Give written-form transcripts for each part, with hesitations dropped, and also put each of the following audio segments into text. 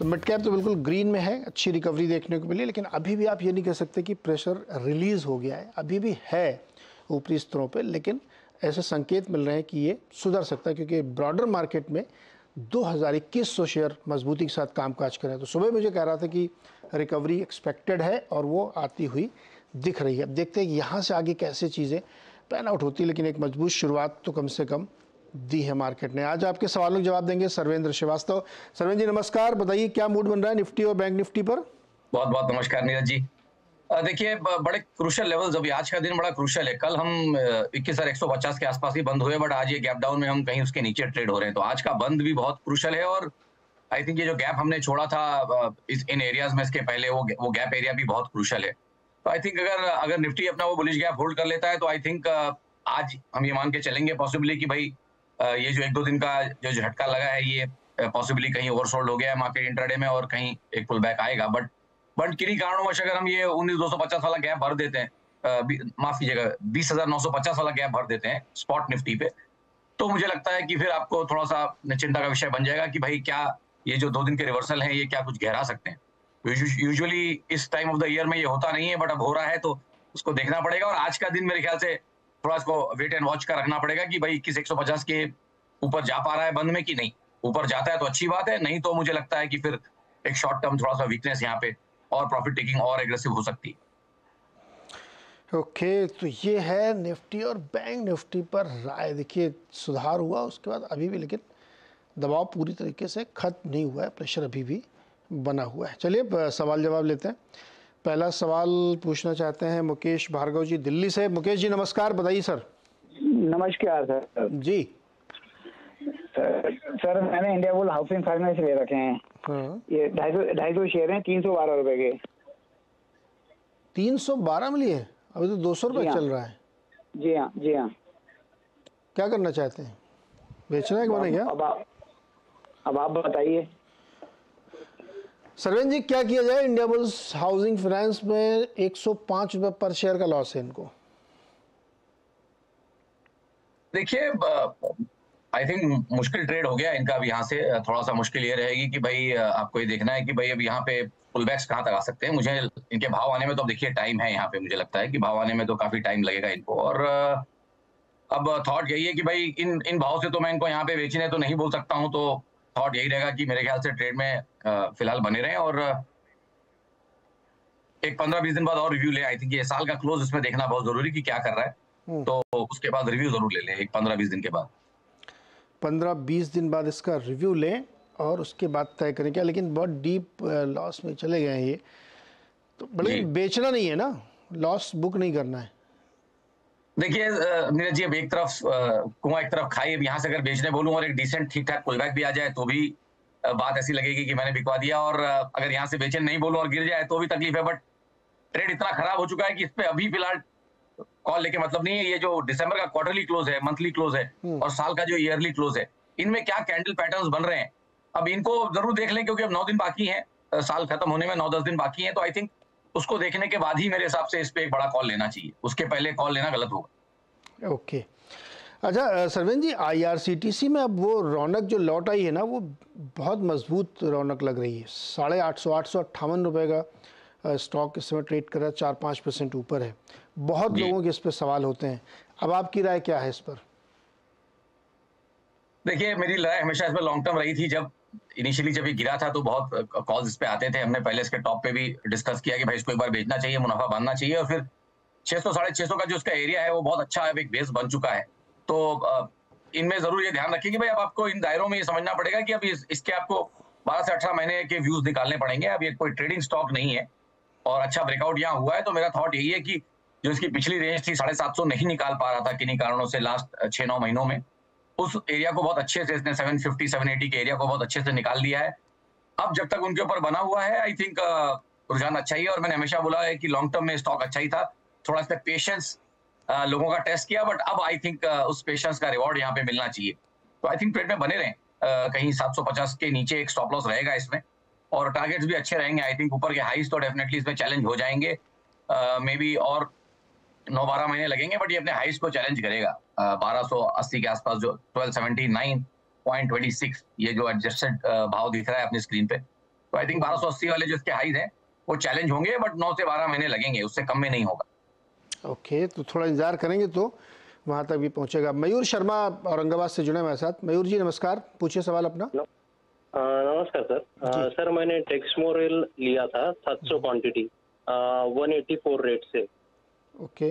तो mid cap तो बिल्कुल ग्रीन में है, अच्छी रिकवरी देखने को मिली, लेकिन अभी भी आप ये नहीं कह सकते कि प्रेशर रिलीज़ हो गया है, अभी भी है ऊपरी स्तरों पे, लेकिन ऐसे संकेत मिल रहे हैं कि ये सुधर सकता है क्योंकि ब्रॉडर मार्केट में 2100 शेयर मजबूती के साथ कामकाज कर रहे हैं। तो सुबह मुझे कह रहा था कि रिकवरी एक्सपेक्टेड है और वो आती हुई दिख रही है। अब देखते हैं कि यहाँ से आगे कैसे चीज़ें पैन आउट होती है, लेकिन एक मजबूत शुरुआत तो कम से कम दी है मार्केट ने। आज आपके सवालों के जवाब देंगे सर्वेंद्र श्रीवास्तव। सर्वेंद्र जी नमस्कार, बताइए क्या मूड बन रहा है निफ्टी और बैंक निफ्टी पर? बहुत बहुत नमस्कार नीरज जी। देखिए बड़े क्रूशल लेवल्स, अभी आज का दिन बड़ा क्रूशल है। कल हम 21,150 के आसपास ही बंद हुए, बट आज ये गैप डाउन में हम कहीं उसके नीचे ट्रेड हो रहे हैं। तो आज का बंद भी बहुत क्रूशल है और आई थिंक ये जो गैप हमने छोड़ा था इन एरियाज में इसके पहले, वो गैप एरिया भी बहुत क्रूशल है। तो आई थिंक अगर निफ्टी अपना वो बुलिश गैप होल्ड कर लेता है तो आई थिंक आज हम ये मान के चलेंगे पॉसिबली कि भाई ये जो 1-2 दिन का जो झटका लगा है ये पॉसिबली कहीं ओवरसोल्ड हो गया है मार्केट इंट्राडे में और कहीं एक पुल बैक आएगा। बट किन्हीं कारणों अगर हम ये 19,250 वाला गैप भर देते हैं, माफ कीजिएगा 20,950 वाला गैप भर देते हैं स्पॉट निफ्टी पे, तो मुझे लगता है कि फिर आपको थोड़ा सा चिंता का विषय बन जाएगा कि भाई क्या ये जो 2 दिन के रिवर्सल हैं ये क्या कुछ गहरा सकते हैं। यूजुअली इस टाइम ऑफ द ईयर में ये होता नहीं है, बट अब हो रहा है तो उसको देखना पड़ेगा। और आज का दिन मेरे ख्याल से थोड़ा इसको वेट एंड वॉच का रखना पड़ेगा कि भाई 21,150 के ऊपर जा पा रहा है बंद में कि नहीं। ऊपर जाता है तो अच्छी बात है, नहीं तो मुझे लगता है कि फिर एक शॉर्ट टर्म थोड़ा सा वीकनेस यहाँ पे और प्रॉफिट टेकिंग और एग्रेसिव हो सकती है। ओके, तो ये है निफ्टी और बैंक निफ्टी पर राय। देखिए सुधार हुआ उसके बाद अभी भी, लेकिन दबाव पूरी तरीके से खत्म नहीं हुआ है, प्रेशर अभी भी बना हुआ है। चलिए सवाल जवाब लेते हैं। पहला सवाल पूछना चाहते हैं मुकेश भार्गव जी दिल्ली से। मुकेश जी नमस्कार, बताइए सर। नमस्कार सर जी। सर मैंने इंडिया बुल हाउसिंग फाइनेंस ले रखे हैं। हाँ। ये 250 शेयर हैं, 312 रुपए के। 312 में लिए? अभी तो 200 रुपये चल रहा है। जी हाँ जी हाँ। क्या करना चाहते हैं, बेचना है कि बने क्या? अब आप बताइए। सरवेंद्र जी क्या किया जाए? इंडिया बुल्स हाउसिंग फाइनेंस में 105 रुपये पर शेयर का लॉस है इनको। देखिए आई थिंक मुश्किल ट्रेड हो गया इनका। अब यहाँ से थोड़ा सा मुश्किल ये रहेगी कि भाई आपको ये देखना है कि भाई अब यहाँ पे पुल बैक्स कहाँ तक आ सकते हैं। मुझे इनके भाव आने में तो अब देखिए टाइम है यहाँ पे, मुझे लगता है कि भाव आने में तो काफी टाइम लगेगा इनको। और अब थॉट यही है कि भाई इन भाव से तो मैं इनको यहाँ पे बेचने तो नहीं बोल सकता हूँ। तो थॉट यही रहेगा कि मेरे ख्याल से ट्रेड में फिलहाल बने रहें और एक 15-20 दिन बाद और रिव्यू ले। आई थिंक ये साल का क्लोज इसमें देखना बहुत जरूरी कि क्या कर रहा है, तो उसके बाद रिव्यू जरूर ले लें एक 15-20 दिन के बाद। 15-20 दिन बाद इसका रिव्यू लें और उसके बाद तय करें क्या। लेकिन बहुत डीप लॉस में चले गए हैं ये, तो बड़े बेचना नहीं है ना, लॉस बुक नहीं करना है। देखिए नीरज जी, अब एक तरफ कुआं एक तरफ खाई। अब यहाँ से अगर बेचने बोलूं और एक डिसेंट ठीक ठाक पुलबैक भी आ जाए तो भी बात ऐसी लगेगी कि मैंने बिकवा दिया। और अगर यहाँ से बेचने नहीं बोलूं और गिर जाए तो भी तकलीफ है। बट ट्रेड इतना खराब हो चुका है कि इस पे अभी फिलहाल कॉल लेके मतलब नहीं है। ये जो दिसंबर का क्वार्टरली क्लोज है, मंथली क्लोज है और साल का जो ईयरली क्लोज है, इनमें क्या कैंडल पैटर्न्स बन रहे हैं अब इनको जरूर देख लें, क्योंकि अब 9 दिन बाकी हैं, साल खत्म होने में 9-10 दिन बाकी हैं। तो आई थिंक उसको देखने के बाद ही मेरे हिसाब से इस पे एक बड़ा कॉल लेना चाहिए, उसके पहले कॉल लेना गलत होगा। ओके अच्छा सरवेंद्र जी, IRCTC में अब वो रौनक जो लौट आई है ना, वो बहुत मजबूत रौनक लग रही है। 858 रुपये का स्टॉक इस समय ट्रेड कर रहा है, 4-5% ऊपर है। बहुत लोगों के इस पर सवाल होते हैं, अब आपकी राय क्या है इस पर? देखिए मेरी राय हमेशा इसमें लॉन्ग टर्म रही थी। जब इनिशियली जब ये गिरा था तो बहुत कॉल्स इस पे आते थे। हमने पहले इसके टॉप पे भी डिस्कस किया कि भाई इसको एक बार बेचना चाहिए, मुनाफा बांधना चाहिए। और फिर 600-650 का जो इसका एरिया है वो बहुत अच्छा है, एक बेस बन चुका है। तो इनमें जरूर ये ध्यान रखिए कि भाई अब आपको इन दायरों में ये समझना पड़ेगा कि अब इसके आपको 12 से 18 महीने के व्यूज निकालने पड़ेंगे। अब ये कोई ट्रेडिंग स्टॉक नहीं है और अच्छा ब्रेकआउट यहाँ हुआ है। तो मेरा थॉट यही है कि जो इसकी पिछली रेंज थी 750 नहीं निकाल पा रहा था किन्हीं कारणों से लास्ट 6-9 महीनों में, उस एरिया को बहुत अच्छे से इसने 750-780 के एरिया को बहुत अच्छे से निकाल दिया है। अब जब तक उनके ऊपर बना हुआ है आई थिंक रुझान अच्छा ही है। और मैंने हमेशा बोला है कि लॉन्ग टर्म में स्टॉक अच्छा ही था। थोड़ा सा पेशेंस लोगों का टेस्ट किया, बट अब आई थिंक उस पेशेंस का रिवॉर्ड यहाँ पे मिलना चाहिए। तो आई थिंक ट्रेड में बने रहें। कहीं 750 के नीचे एक स्टॉप लॉस रहेगा इसमें और टारगेट्स भी अच्छे रहेंगे। आई थिंक ऊपर के हाईज तो डेफिनेटली इसमें चैलेंज हो जाएंगे, मे बी और 9-12 महीने लगेंगे, बट ये अपने हाईज को चैलेंज करेगा। 1280 के आसपास जो 1279.26 ये जो एडजस्टेड भाव दिख रहा है अपनी स्क्रीन पे, तो आई थिंक 1280 वाले जो इसके हाईज हैं वो चैलेंज होंगे, बट 9 से 12 महीने लगेंगे, उससे कम में नहीं होगा। ओके, तो थोड़ा इंतजार करेंगे तो वहाँ तक भी पहुँचेगा। मयूर शर्मा औरंगाबाद से जुड़े हमारे साथ। मयूर जी नमस्कार, पूछिए सवाल अपना। नमस्कार सर। सर मैंने टेक्समोरेल लिया था 700 क्वांटिटी 184 रेट से। ओके,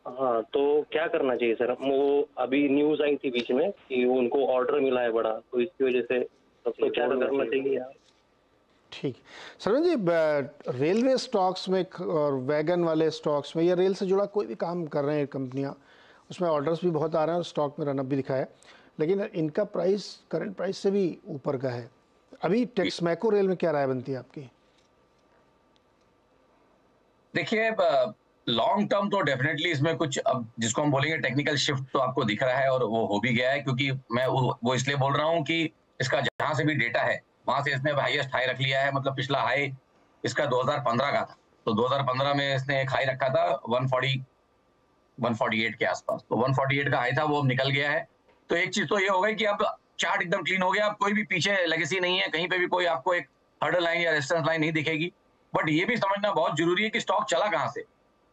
हाँ, तो क्या करना चाहिए सर? वो अभी न्यूज आई थी बीच में कि उनको ऑर्डर मिला है बड़ा, तो इसकी वजह से सबको क्या करना चाहिए यार? ठीक। सरवन जी, रेलवे स्टॉक्स में और वैगन वाले स्टॉक्स में या रेल से जुड़ा कोई भी काम कर रहे हैं कंपनियां, उसमें ऑर्डर्स भी बहुत आ रहे हैं और स्टॉक में रनअप भी दिखा है, लेकिन इनका प्राइस करंट प्राइस से भी ऊपर का है। अभी टेक्समैको रेल में क्या राय बनती है आपकी? देखिए, लॉन्ग टर्म तो डेफिनेटली इसमें कुछ, अब जिसको हम बोलेंगे टेक्निकल शिफ्ट, तो आपको दिख रहा है और वो हो भी गया है, क्योंकि मैं वो इसलिए बोल रहा हूँ कि इसका जहां से भी डेटा है वहां से इसने हाईएस्ट हाई रख लिया है। मतलब पिछला हाई इसका 2015 का था, तो 2015 में इसने एक हाई रखा था 148 के आसपास, तो 148 का हाई था, वो अब निकल गया है। तो एक चीज तो ये हो गई कि अब चार्ट एकदम क्लीन हो गया, अब कोई भी पीछे लेगेसी नहीं है, कहीं पे भी कोई आपको एक हर्डल लाइन या रेजिस्टेंस लाइन नहीं दिखेगी। बट ये भी समझना बहुत जरूरी है कि स्टॉक चला कहां से।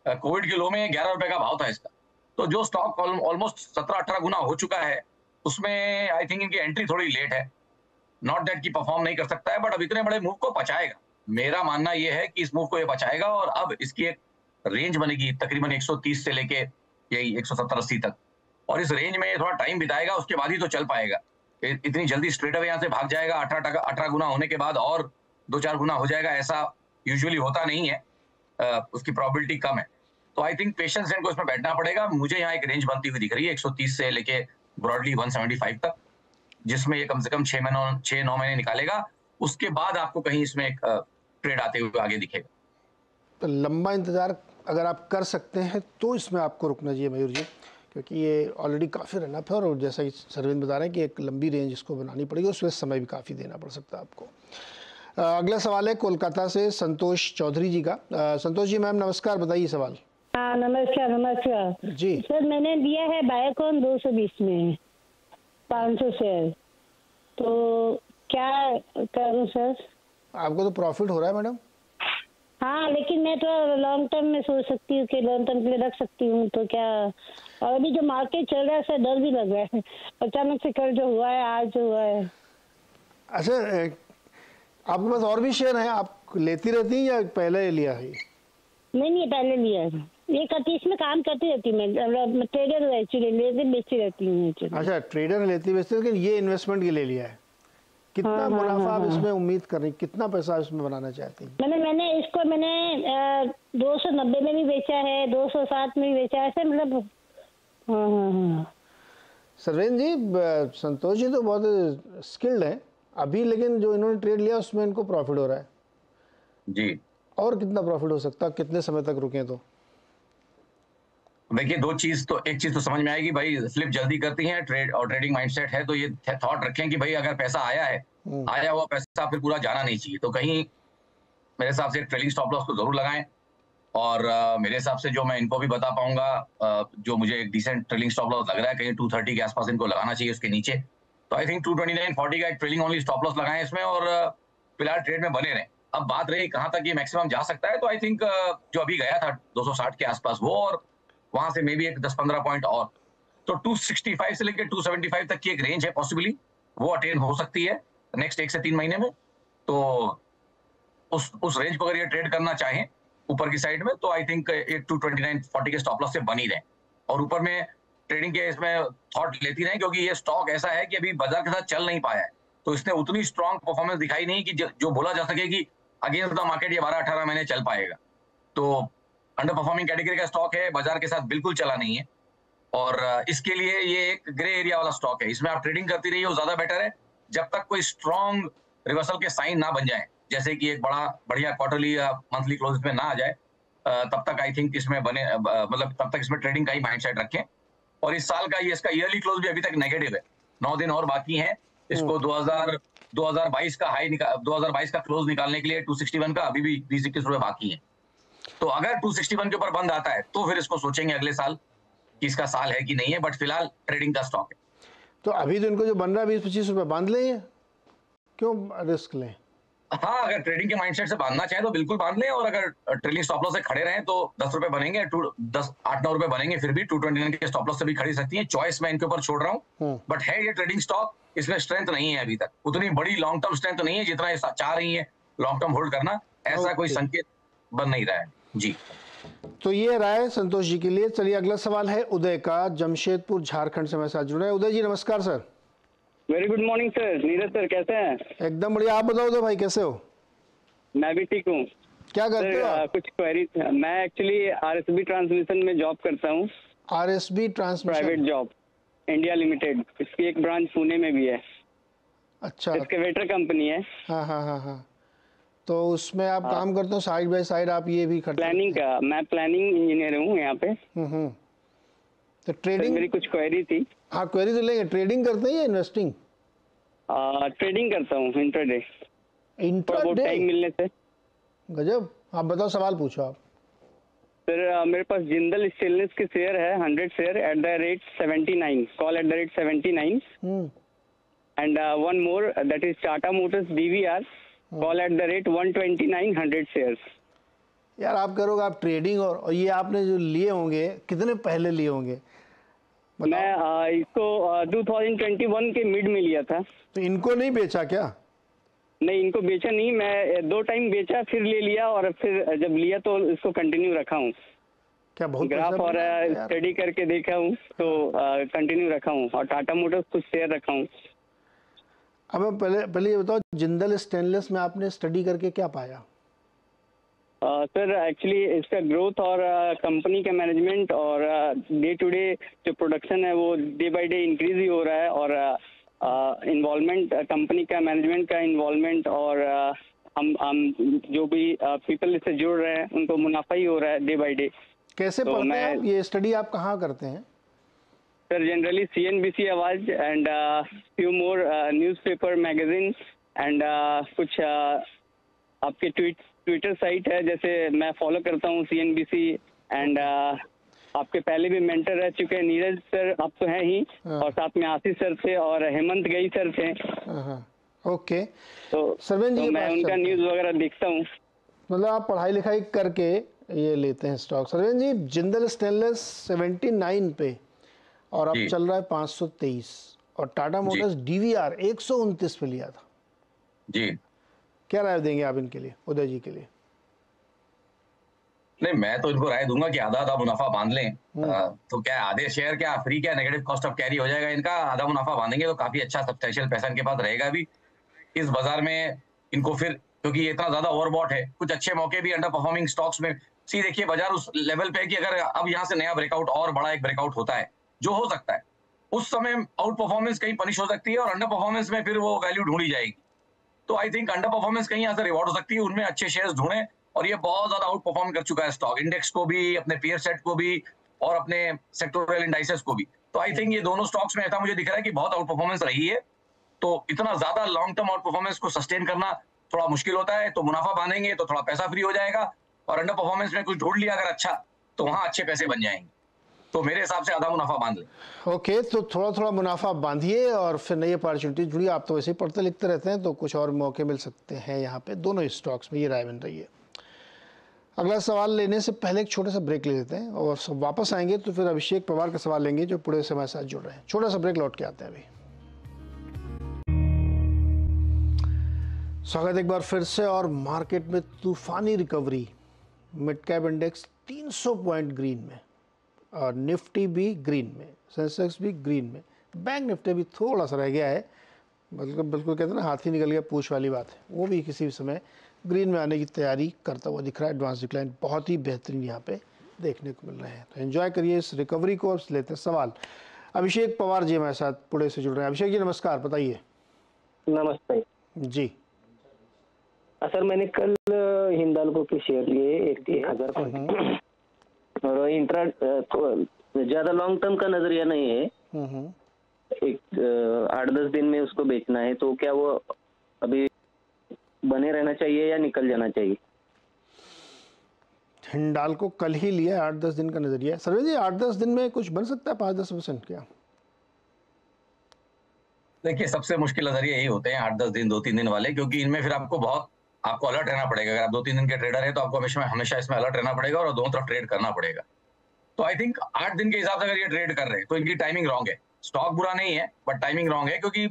कोविड के लो में 11 रुपए का भाव था इसका, तो जो स्टॉक ऑलमोस्ट 17-18 गुना हो चुका है, उसमें आई थिंक इनकी एंट्री थोड़ी लेट है। नॉट दैट कि परफॉर्म नहीं कर सकता है, बट अब इतने बड़े मूव को पचाएगा। मेरा मानना यह है कि इस मूव को ये पचाएगा और अब इसकी एक रेंज बनेगी तकरीबन 130 से लेके यही 170-80 तक, और इस रेंज में थोड़ा टाइम बिताएगा, उसके बाद ही तो चल पाएगा। इतनी जल्दी स्ट्रेट अवे यहाँ से भाग जाएगा 18 गुना होने के बाद और 2-4 गुना हो जाएगा, ऐसा यूजुअली होता नहीं है, उसकी प्रोबेबिलिटी कम है। तो आई थिंक पेशेंस इनको इसमें बैठना पड़ेगा। मुझे यहाँ एक रेंज बनती हुई दिख रही है 130 से लेके ब्रॉडली 175 तक, जिसमें ये कम से कम 6-9 महीने निकालेगा, उसके बाद आपको कहीं इसमें एक ट्रेड आते हुए आगे दिखेगा। तो लंबा इंतजार अगर आप कर सकते हैं तो इसमें आपको रुकना चाहिए मयूर जी, क्योंकि ये ऑलरेडी काफ़ी रनअप है और जैसा कि सरविंद बता रहे हैं कि एक लंबी रेंज इसको बनानी पड़ेगी, उसमें समय भी काफ़ी देना पड़ सकता है आपको। अगला सवाल है कोलकाता से संतोष चौधरी जी का। संतोष जी मैम नमस्कार, बताइए सवाल। हाँ नमस्कार जी सर, मैंने दिया है बायोकॉन 220 में 500 शेयर, तो क्या करूं सर? आपको तो प्रॉफिट हो रहा है मैडम। हाँ, लेकिन मैं तो लॉन्ग टर्म में सोच सकती हूँ कि लॉन्ग टर्म के लिए रख सकती हूँ, तो क्या? और अभी जो मार्केट चल रहा है सर, डर भी लग रहा है, अचानक से कल जो हुआ है, आज जो हुआ है। अच्छा, आपके पास और भी शेयर हैं, आप लेती रहती हैं या पहले लिया है? नहीं, पहले लिया है। ये कतीस में काम करती रहती हूँ मैं ट्रेडर हूँ एक्चुअली, लेती बेचती रहती हूँ। अच्छा, ट्रेडर लेती बेचती, लेकिन ये इन्वेस्टमेंट के लिए लिया है। कितना मुनाफा आप इसमें उम्मीद कर रही हैं, कितना पैसा इसमें बनाना चाहती हैं? मैंने इसको 290 में भी बेचा है, 260 में भी बेचा है सर, मतलब। हाँ। सरवेन जी, संतोष जी तो बहुत स्किल्ड हैं अभी, लेकिन जो इन्होंने ट्रेड लिया उसमें इनको प्रॉफिट हो रहा है जी। और कितना प्रॉफिट हो सकता है, कितने समय तक रुके? तो देखिए, एक चीज तो समझ में आएगी भाई, स्लिप जल्दी करती हैं ट्रेड और ट्रेडिंग माइंडसेट है, तो ये थॉट रखें कि भाई अगर पैसा आया हुआ पैसा फिर पूरा जाना नहीं चाहिए। तो कहीं मेरे हिसाब से ट्रेलिंग स्टॉप लॉस को जरूर लगाएं, और मेरे हिसाब से जो मैं इनको भी बता पाऊंगा, जो मुझे एक डिसेंट ट्रेलिंग स्टॉप लॉस लग रहा है, कहीं 230 के आसपास इनको लगाना चाहिए, उसके नीचे। तो आई थिंक 229.40 का एक ट्रेलिंग ओनली स्टॉप लॉस लगाएं इसमें, और फिलहाल ट्रेड में बने रहें। अब बात रही कहां तक ये मैक्सिमम जा सकता है, तो आई थिंक जो अभी गया था 260 के आसपास वो, और वहां से मे बी एक 10-15 पॉइंट और, तो 265 से लेकर 275 तक की एक रेंज है, पॉसिबली वो अटेन हो सकती है नेक्स्ट 1 से 3 महीने में। तो उस रेंज को अगर ये ट्रेड करना चाहें ऊपर की साइड में, तो आई थिंक 229.40 के स्टॉप लॉस से बनी रहे, और ऊपर में ट्रेडिंग के इसमें थॉट लेती रहे, क्योंकि ये स्टॉक ऐसा है कि अभी बाजार के साथ चल नहीं पाया है, तो इसने उतनी स्ट्रॉन्ग परफॉर्मेंस दिखाई नहीं कि जो बोला जा सके कि अगेंस्ट द मार्केट ये 12-18 महीने चल पाएगा। तो अंडर परफॉर्मिंग कैटेगरी का स्टॉक है, बाजार के साथ बिल्कुल चला नहीं है, और इसके लिए ये एक ग्रे एरिया वाला स्टॉक है। इसमें आप ट्रेडिंग करती रहिए, वो ज्यादा बेटर है, जब तक कोई स्ट्रॉन्ग रिवर्सल के साइन ना बन जाए, जैसे कि एक बढ़िया क्वार्टरली या मंथली क्लोज में ना आ जाए, तब तक आई थिंक इसमें मतलब तब तक इसमें ट्रेडिंग का ही माइंडसेट रखें। और इस साल का ये इसका ईयरली क्लोज भी अभी तक नेगेटिव है, 9 दिन और बाकी हैं इसको 2022 का हाई 2022 का क्लोज निकालने के लिए 261 का अभी भी 20-21 रुपए बाकी है। तो अगर 261 के ऊपर बंद आता है तो फिर इसको सोचेंगे अगले साल कि इसका साल है कि नहीं है, बट फिलहाल ट्रेडिंग का स्टॉक है। तो अभी तो इनको जो बन रहा है 20-25 रुपए बांध लें, क्यों रिस्क लें? हाँ, अगर ट्रेडिंग के माइंडसेट से बांधना चाहे तो बिल्कुल बांध लें, और अगर ट्रेलिंग स्टॉप लॉस से खड़े रहें तो 10 रुपए बनेंगे, 8-9 रुपए बनेंगे, फिर भी 229 के स्टॉप लॉस से भी खड़ी सकती है। चॉइस मैं इनके ऊपर छोड़ रहा हूँ, बट है ये ट्रेडिंग स्टॉक, इसमें स्ट्रेंथ नहीं है अभी तक, उतनी बड़ी लॉन्ग टर्म स्ट्रेंथ नहीं है जितना ये चाह रही है लॉन्ग टर्म होल्ड करना, ऐसा कोई संकेत बन नहीं रहा है जी। तो ये राय संतोष जी के लिए। चलिए अगला सवाल है उदय का, जमशेदपुर झारखंड से हमारे साथ जुड़े हैं। उदय जी नमस्कार sir. Very good morning sir. Neeraj sir कैसे हैं? एकदम बढ़िया, आप बताओ उदय भाई कैसे हो? मैं भी ठीक हूँ। क्या करते हो आप? कुछ क्वेरी, मैं एक्चुअली आरएसबी ट्रांसमिशन में जॉब करता हूँ। RSB transmission private job, India limited, इसकी एक ब्रांच पुणे में भी है। अच्छा, एक्सकेवेटर कंपनी है। हाँ हाँ हाँ हाँ। तो उसमें आप काम करते हो, साइड बाय साइड आप ये भी करते हो? प्लानिंग का, मैं प्लानिंग इंजीनियर हूँ यहाँ पे। तो ट्रेडिंग, मेरी कुछ क्वेरी थी। हाँ क्वेरी तो लेंगे। ट्रेडिंग करते हैं या इन्वेस्टिंग? ट्रेडिंग करता हूँ, इंट्राडे, इंट्राडे। टाइम मिलने से। गजब। आप बताओ, सवाल पूछो आप। सर मेरे पास जिंदल स्टेनलेस के शेयर है, 100 share at the rate 79, call at the rate 79, and one more that is Tata Motors DVR, call at the rate 129, 100 shares. यार आप करोगे आप ट्रेडिंग, और ये आपने जो लिए होंगे कितने पहले लिए होंगे? मैं इसको 2021 के मिड में लिया था। तो इनको नहीं बेचा क्या? नहीं, इनको बेचा नहीं, मैं 2 टाइम बेचा, फिर ले लिया, और फिर जब लिया तो इसको कंटिन्यू रखा हूँ। क्या बहुत ग्राफ और स्टडी करके देखा हूँ तो कंटिन्यू रखा हूँ, और टाटा मोटर्स कुछ शेयर रखा हूँ। अब पहले ये बताओ, जिंदल स्टेनलेस में आपने स्टडी करके क्या पाया? सर एक्चुअली इसका ग्रोथ और कंपनी का मैनेजमेंट और डे टू डे जो प्रोडक्शन है वो डे बाय डे इंक्रीज ही हो रहा है, और इन्वॉल्वमेंट, कंपनी का मैनेजमेंट का इन्वॉल्वमेंट, और हम जो भी पीपल इससे जुड़ रहे हैं उनको मुनाफा ही हो रहा है डे बाय डे। कैसे तो पढ़ते हैं आप? ये स्टडी आप कहाँ करते हैं? सर जनरली CNBC आवाज and few more newspaper, magazine, and कुछ आपके ट्विटर साइट है, जैसे मैं फॉलो करता हूँ CNBC, एंड आपके पहले भी मेंटर रह चुके हैं, नीरज सर आप तो हैं ही, और साथ में आशीष सर थे और हेमंत गई सर थे। ओके, तो सरवेन जी मैं उनका न्यूज़ वगैरह देखता हूँ। मतलब आप पढ़ाई लिखाई करके ये लेते हैं स्टॉक। सरवेन जी, जिंदल स्टेनलेस 79 पे, और अब चल रहा है 523, और टाटा मोटर्स DVR 129 पे लिया था जी। क्या राय देंगे आप इनके लिए, उदय जी के लिए? नहीं, मैं तो इनको राय दूंगा कि आधा आधा मुनाफा बांध लें। तो क्या आधे शेयर क्या फ्री, क्या नेगेटिव कॉस्ट ऑफ कैरी हो जाएगा इनका? आधा मुनाफा बांधेंगे तो काफी अच्छा सब्सटेंशियल पैसा इनके पास रहेगा भी इस बाजार में इनको, फिर क्योंकि ये इतना ज्यादा ओवरबॉट है। कुछ अच्छे मौके भी अंडर परफॉर्मिंग स्टॉक्स में सी देखिए, बाजार उस लेवल पे है कि अगर अब यहाँ से नया ब्रेकआउट और बड़ा एक ब्रेकआउट होता है जो हो सकता है, उस समय आउट परफॉर्मेंस कहीं पनिश हो सकती है, और अंडर परफॉर्मेंस में फिर वो वैल्यू ढूंढी जाएगी। तो आई थिंक अंडर परफॉर्मेंस कहीं यहाँ से रिवॉर्ड हो सकती है, उनमें अच्छे शेयर्स ढूंढें, और ये बहुत ज्यादा आउट परफॉर्म कर चुका है स्टॉक, इंडेक्स को भी, अपने पीयर सेट को भी, और अपने सेक्टोरल इंडाइसेस को भी। तो आई थिंक ये दोनों स्टॉक्स में ऐसा मुझे दिख रहा है कि बहुत आउट परफॉर्मेंस रही है। तो इतना ज्यादा लॉन्ग टर्म आउट परफॉर्मेंस को सस्टेन करना थोड़ा मुश्किल होता है, तो मुनाफा बांधेंगे तो थोड़ा पैसा फ्री हो जाएगा, और अंडर परफॉर्मेंस में कुछ ढूंढ लिया अगर अच्छा, तो वहां अच्छे पैसे बन जाएंगे। तो मेरे हिसाब से आधा मुनाफा बांध लें। ओके, तो थोड़ा थोड़ा मुनाफा बांधिए और फिर नई अपॉर्चुनिटी जुड़िए। आप तो वैसे ही पढ़ते लिखते रहते हैं, तो कुछ और मौके मिल सकते हैं यहाँ पे दोनों स्टॉक्स में, ये राय बन रही है। अगला सवाल लेने से पहले एक छोटा सा ब्रेक ले लेते हैं, और सब वापस आएंगे तो फिर अभिषेक पवार का सवाल लेंगे जो पुणे से हमारे साथ जुड़ रहे हैं। छोटा सा ब्रेक, लौट के आते हैं अभी। स्वागत एक बार फिर से। और मार्केट में तूफानी recovery, mid cap index 300 point green में, और निफ्टी भी ग्रीन में, सेंसेक्स भी ग्रीन में, बैंक निफ्टी भी थोड़ा सा रह गया है, बिल्कुल कहते हैं ना हाथी निकल गया पूछ वाली बात है, वो भी किसी भी समय ग्रीन में आने की तैयारी करता हुआ दिख रहा है। एडवांस डिक्लाइन बहुत ही बेहतरीन यहाँ पे देखने को मिल रहे हैं, तो एंजॉय करिए इस रिकवरी को। अब लेते हैं सवाल। अभिषेक पवार जी हमारे साथ पुणे से जुड़ रहे हैं। अभिषेक जी नमस्कार, बताइए। नमस्ते जी। सर मैंने कल हिंदाल्को के शेयर लिए 1,000 और इंट्रा, ज्यादा लॉन्ग टर्म का नजरिया नहीं है, एक 8-10 दिन में उसको बेचना है, तो क्या वो अभी बने रहना चाहिए या निकल जाना चाहिए? हिंडाल्को कल ही लिया, 8-10 दिन का नजरिया है। सरवेन जी 8-10 दिन में कुछ बन सकता है 5-10% क्या? देखिए, सबसे मुश्किल नजरिए यही होते हैं 8-10 दिन, 2-3 दिन वाले, क्योंकि इनमें फिर आपको बहुत आपको अलर्ट रहना पड़ेगा। अगर आप 2-3 दिन के ट्रेडर है तो आपको हमेशा इसमें अलर्ट रहना पड़ेगा और दोनों तरफ ट्रेड करना पड़ेगा। तो आई थिंक 8 दिन के हिसाब से अगर ये ट्रेड कर रहे हैं तो इनकी टाइमिंग रॉन्ग है। स्टॉक बुरा नहीं है बट टाइमिंग रॉन्ग है, क्योंकि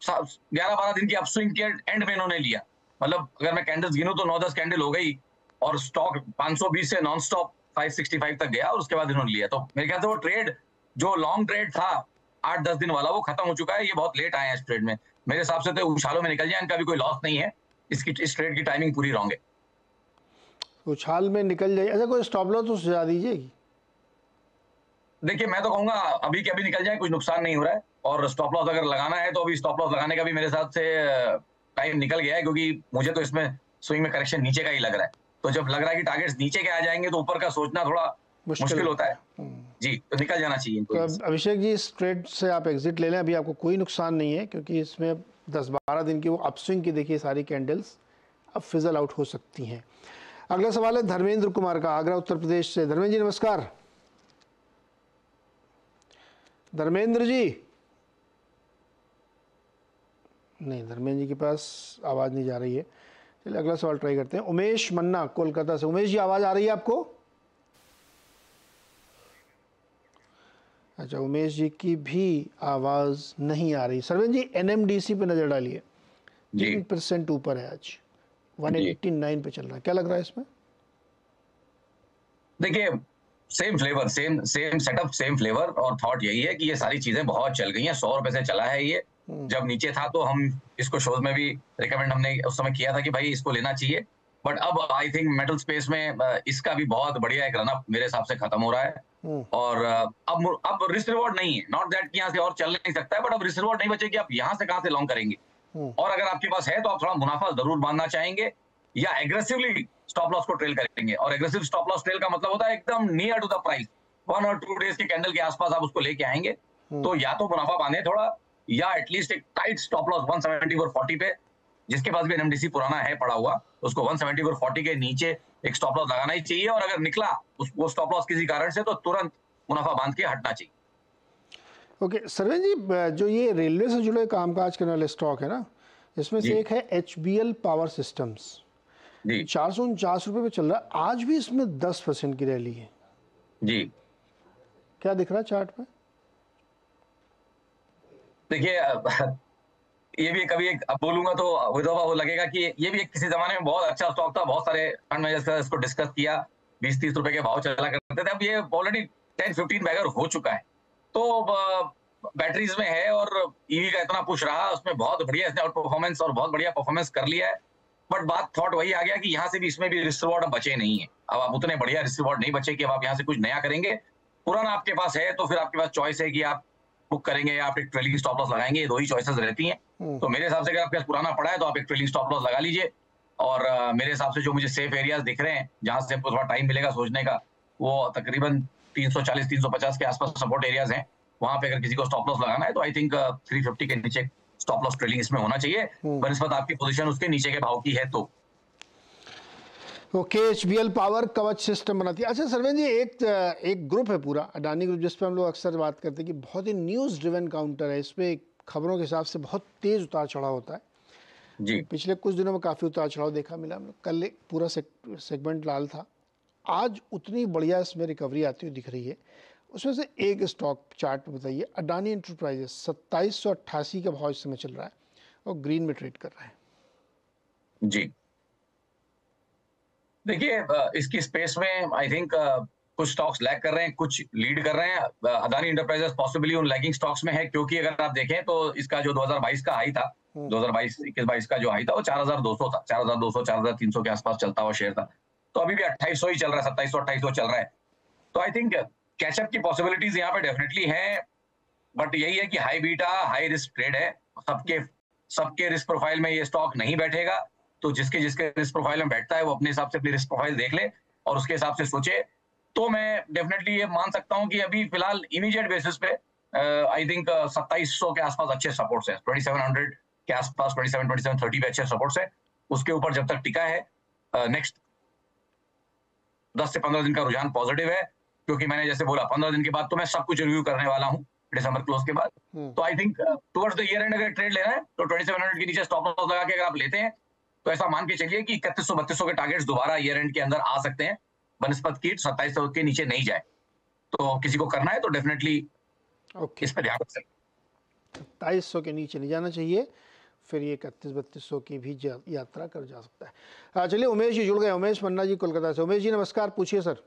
11-12 दिन की अपस्विंग के एंड में इन्होंने लिया। मतलब अगर मैं कैंडल्स गिनूं तो 9-10 कैंडल हो गई और स्टॉक 520 से नॉन स्टॉप 565 तक गया और उसके बाद इन्होंने लिया। तो मेरे ख्याल से वो ट्रेड जो लॉन्ग ट्रेड था 8-10 दिन वाला वो खत्म हो चुका है। ये बहुत लेट आए हैं इस ट्रेड में। मेरे हिसाब से तो उछालों में निकल जाए, इनका भी कोई लॉस नहीं है। इस ट्रेड की टाइमिंग पूरी रॉन्ग है। उछाल में निकल जाए, ऐसा कोई स्टॉप लॉस तो सुझा दीजिए। देखिए मैं तो कहूंगा अभी के अभी निकल जाए, कुछ नुकसान नहीं हो रहा है। और स्टॉप लॉस अगर लगाना है तो अभी स्टॉप लॉस लगाने का भी मेरे हिसाब से टाइम निकल गया है, क्योंकि मुझे तो इसमें स्विंग में करेक्शन नीचे का ही लग रहा है। तो जब लग रहा है कि टारगेट्स नीचे के आ जाएंगे तो ऊपर का सोचना थोड़ा मुश्किल होता है जी। तो निकल जाना चाहिए इनको। तो अभिषेक जी, इस ट्रेड से आप एग्जिट ले लें, अभी आपको कोई नुकसान नहीं है, क्योंकि इसमें 10-12 दिन की वो अपस्विंग की देखिए सारी कैंडल्स अब फिजल आउट हो सकती हैं। अगला सवाल है धर्मेंद्र कुमार का, आगरा उत्तर प्रदेश से। धर्मेंद्र जी नमस्कार। धर्मेंद्र जी नहीं, धर्मेंद्र जी के पास आवाज़ नहीं जा रही है। चलिए अगला सवाल ट्राई करते हैं। उमेश मन्ना कोलकाता से। उमेश जी आवाज़ आ रही है आपको? अच्छा, उमेश जी की भी आवाज़ नहीं आ रही। सरवेंद्र जी एनएमडीसी पे नज़र डालिए, 3% ऊपर है आज, 189 पे चल रहा है। क्या लग रहा है इसमें? देखिए same flavour, same setup, same flavour और थॉट यही है कि ये सारी चीजें बहुत चल गई हैं। 100 रुपए से चला है ये। जब नीचे था तो हम इसको शोज में भी रिकमेंड हमने उस समय किया था कि भाई इसको लेना चाहिए। बट अब आई थिंक मेटल स्पेस में इसका भी बहुत बढ़िया एक रनअप मेरे हिसाब से खत्म हो रहा है। और अब रिस्क रिवॉर्ड नहीं है। नॉट दैट कि यहाँ से और चल नहीं सकता है, बट अब रिस्क रिवॉर्ड नहीं बचे कि आप यहाँ से कहाँ से लॉन्ग करेंगे। और अगर आपके पास है तो आप थोड़ा मुनाफा जरूर बांधना चाहेंगे या एग्रेसिवली स्टॉप लॉस को ट्रेल करेंगे। और एग्रेसिव स्टॉप लॉस ट्रेल का मतलब होता है एकदम नियर टू द प्राइस, 1 और 2 डेज के कैंडल के आसपास आप उसको लेके आएंगे। तो या तो मुनाफा बांधे थोड़ा, या एटलीस्ट एक टाइट स्टॉप लॉस 170/40 पे, जिसके पास भी एनएमडीसी पुराना है पड़ा हुआ, उसको 170/40 के नीचे एक स्टॉप लॉस लगाना ही चाहिए। और अगर निकला वो स्टॉप लॉस किसी कारण से तो तुरंत मुनाफा बांध के हटना चाहिए। ओके सरवेंद्र जी, जो ये रेलवे से जुड़े कामकाज करने वाले स्टॉक है ना, इसमें से एक है HBL पावर सिस्टम्स, 449 रुपए पे चल रहा है। आज भी इसमें 10% की रैली है जी। क्या दिख रहा है चार्ट पे? देखिए ये भी कभी एक अब बोलूंगा तो विधवा वो लगेगा कि ये भी एक किसी जमाने में बहुत अच्छा स्टॉक था। बहुत सारे फंड मैनेजर्स इसको डिस्कस किया, 20-30 रुपए के भाव चला करते थे। अब ये ऑलरेडी 10-15 बैगर हो चुका है। तो बैटरीज में है और ईवी का इतना पुश रहा, उसमें बहुत बढ़िया इसने आउट परफॉर्मेंस और बहुत बढ़िया परफॉर्मेंस कर लिया है। बट बात थॉट वही आ गया कि यहाँ से भी इसमें भी रिस्क रिवॉर्ड बचे नहीं है। अब आप उतने बढ़िया रिस्क रिवॉर्ड नहीं बचे कि अब आप यहाँ से कुछ नया करेंगे। पुराना आपके पास है तो फिर आपके पास चॉइस है कि आप बुक करेंगे या आप एक ट्रेलिंग स्टॉप लॉस लगाएंगे। 2 ही चॉइसेस रहती हैं। तो मेरे हिसाब से अगर आपके पास पुराना पड़ा है तो आप एक ट्रेलिंग स्टॉप लॉस लगा लीजिए। और मेरे हिसाब से जो मुझे सेफ एरियाज दिख रहे हैं जहां से आपको थोड़ा टाइम मिलेगा सोचने का, वो तकरीबन 340-350 के आसपास सपोर्ट एरियाज हैं। वहां पे अगर किसी को स्टॉप लॉस लगाना है तो आई थिंक 350 के नीचे स्टॉप लॉस ट्रेलिंग इसमें होना चाहिए, बनिस्बत आपकी पोजीशन उसके नीचे के भाव की है तो। ओके, HBL पावर कवच सिस्टम बनाती है। अच्छा सरवेंद्र जी, एक ग्रुप है पूरा अडानी ग्रुप, जिस पे हम लोग अक्सर बात करते हैं कि बहुत ही न्यूज़ ड्रिवन काउंटर है। इस पे खबरों के हिसाब से बहुत तेज उतार चढ़ाव होता है जी। पिछले कुछ दिनों में काफ़ी उतार चढ़ाव देखा मिला। हम लोग कल एक पूरा सेगमेंट लाल था, आज उतनी बढ़िया इसमें रिकवरी आती हुई दिख रही है। उसमें से एक स्टॉक चार्ट पे बताइए, अडानी एंटरप्राइजेस 2788 का भाव इस समय चल रहा है और ग्रीन में ट्रेड कर रहा है जी। देखिए इसकी स्पेस में आई थिंक कुछ स्टॉक्स लैग कर रहे हैं, कुछ लीड कर रहे हैं। अडानी एंटरप्राइजेस पॉसिबली उन लैगिंग स्टॉक्स में है, क्योंकि अगर आप देखें तो इसका जो 2022 का हाई था, 2022-21-22 का जो हाई था वो 4200 था, 4200-4300 के आसपास चलता हुआ शेयर था। तो अभी भी 2800 ही चल रहा है, 2700-2800 चल रहा है। तो आई थिंक कैचअप की पॉसिबिलिटीज यहाँ पे डेफिनेटली है। बट यही है कि high beta high risk trade है। सबके रिस्क प्रोफाइल में ये स्टॉक नहीं बैठेगा। तो जिसके रिस्क प्रोफाइल में बैठता है वो अपने हिसाब से अपनी रिस्क प्रोफाइल देख ले और उसके हिसाब से सोचे। तो मैं डेफिनेटली ये मान सकता हूँ कि अभी फिलहाल इमीडिएट बेसिस पे आई थिंक 2700 के आसपास अच्छे सपोर्ट्स है, 2700 के आसपास, 27-2730 पे अच्छे सपोर्ट्स है। उसके ऊपर जब तक टिका है, नेक्स्ट 10 से 15 दिन का रुझान पॉजिटिव है, क्योंकि मैंने जैसे बोला 15 दिन के बाद तो मैं सब कुछ रिव्यू करने वाला हूँ दिसंबर क्लोज के बाद। तो I think towards the year and अगर ट्रेड लेना है तो 2700 के नीचे स्टॉप लॉस लगा के अगर आप लेते हैं तो ऐसा मान के चलिए कि 3100-3200 के टारगेट्स दोबारा ईयर एंड के अंदर आ सकते हैं, बनस्पत की 2700 के नीचे नहीं जाए। तो किसी को करना है तो डेफिनेटली ओके, इस पर ध्यान रख सकते। 2700 के नीचे नहीं जाना चाहिए, फिर ये 31-3200 की भी यात्रा कर जा सकता है। चलिए उमेश जी जुड़ गए, उमेश मन्ना जी कोलकाता से। उमेश जी नमस्कार, पूछिए सर।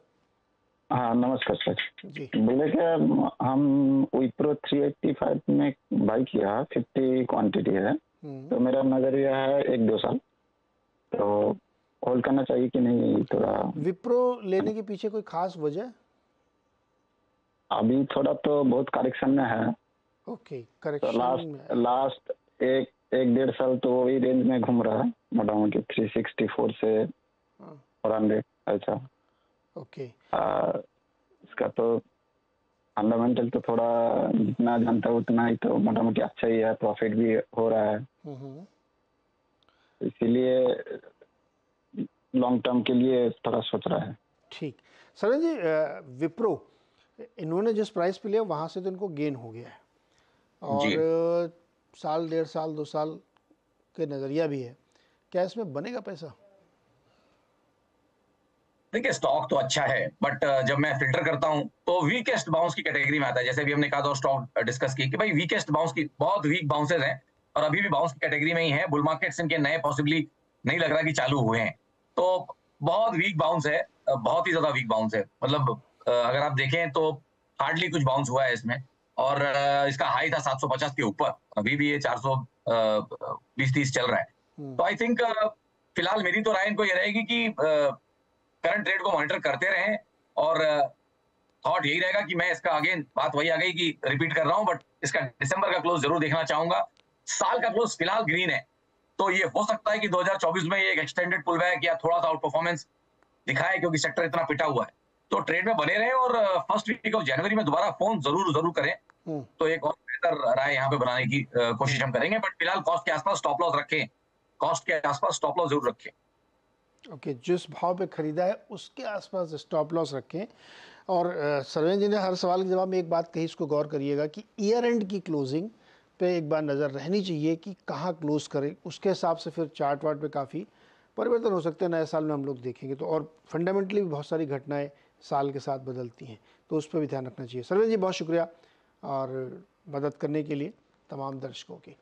हाँ नमस्कार सर जी बोले क्या हम विप्रो 385 में बाई किया 50 क्वांटिटी है तो मेरा नजरिया है 1-2 साल तो होल्ड करना चाहिए कि नहीं थोड़ा। विप्रो लेने के पीछे कोई खास वजह? अभी थोड़ा तो बहुत करेक्शन में है। ओके, तो करेक्शन में लास्ट एक 1-1.5 साल तो वही रेंज में घूम रहा है मोटा मोटी 364 से 400 ऐसा। ओके, इसका तो फंडामेंटल तो थोड़ा जितना जानता है उतना ही तो मोटा मोटी अच्छा ही है, प्रॉफिट भी हो रहा है, इसीलिए लॉन्ग टर्म के लिए थोड़ा सोच रहा है। ठीक। सरन जी, विप्रो इन्होंने जिस प्राइस पे लिया वहाँ से तो इनको गेन हो गया है और साल 1.5 साल 2 साल के नज़रिया भी है, क्या इसमें बनेगा पैसा? देखिए स्टॉक तो अच्छा है बट जब मैं फिल्टर करता हूं तो वीकेस्ट बाउंस की कैटेगरी में आता है। जैसे भी हमने कहा था स्टॉक डिस्कस की कि भाई वीकेस्ट बाउंस की बहुत वीक बाउंसेस हैं और अभी भी बाउंस की कैटेगरी में ही है। बुल मार्केट्स इनके नए पॉसिबली नहीं लग रहा कि चालू हुए हैं, तो बहुत वीक बाउंस है, बहुत ही ज्यादा वीक बाउंस है। मतलब अगर आप देखें तो हार्डली कुछ बाउंस हुआ है इसमें और इसका हाई था 750 के ऊपर, अभी भी ये 420-30 चल रहा है। तो आई थिंक फिलहाल मेरी तो राय इनको ये रहेगी कि करंट ट्रेड को मॉनिटर करते रहें और थॉट यही रहेगा कि मैं इसका अगेन बात वही आ गई कि रिपीट कर रहा हूं बट इसका दिसंबर का क्लोज जरूर देखना चाहूंगा। साल का क्लोज फिलहाल ग्रीन है, तो ये हो सकता है कि 2024 में ये एक एक्सटेंडेड पुल बैक या थोड़ा सा आउट परफॉर्मेंस दिखाए क्योंकि सेक्टर इतना पिटा हुआ है। तो ट्रेड में बने रहें और फर्स्ट वीक ऑफ जनवरी में दोबारा फोन जरूर करें तो एक और बेहतर राय यहाँ पे बनाने की कोशिश हम करेंगे। बट फिलहाल कॉस्ट के आसपास स्टॉप लॉस रखें, कॉस्ट के आसपास स्टॉप लॉस जरूर रखें। ओके, जिस भाव पे खरीदा है उसके आसपास स्टॉप लॉस रखें। और सरवेन जी ने हर सवाल के जवाब में एक बात कही, इसको गौर करिएगा कि ईयर एंड की क्लोजिंग पे एक बार नज़र रहनी चाहिए कि कहाँ क्लोज करें, उसके हिसाब से फिर चार्ट वार्ट पे काफ़ी परिवर्तन हो सकते हैं। नए साल में हम लोग देखेंगे तो और फंडामेंटली भी बहुत सारी घटनाएं साल के साथ बदलती हैं, तो उस पर भी ध्यान रखना चाहिए। सरवेन जी बहुत शुक्रिया और मदद करने के लिए तमाम दर्शकों की।